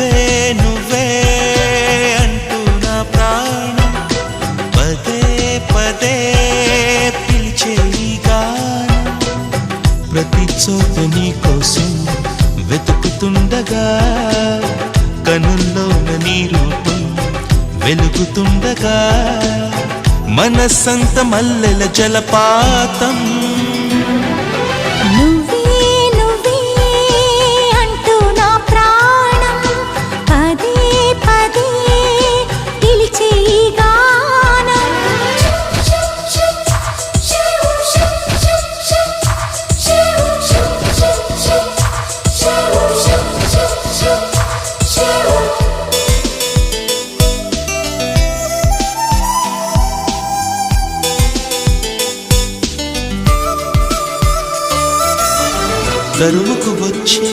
నువ్వే నువ్వే అంటూ నా ప్రాణం పదే పదే పిలిచే ఈ గానం ప్రతి చోట నీ కోసం వెతుకుతుండగా కనుల్లోన నీ రూపం వెలుగుతుండగా మనసంత మల్లెల జలపాతం తరువుకు వచ్చే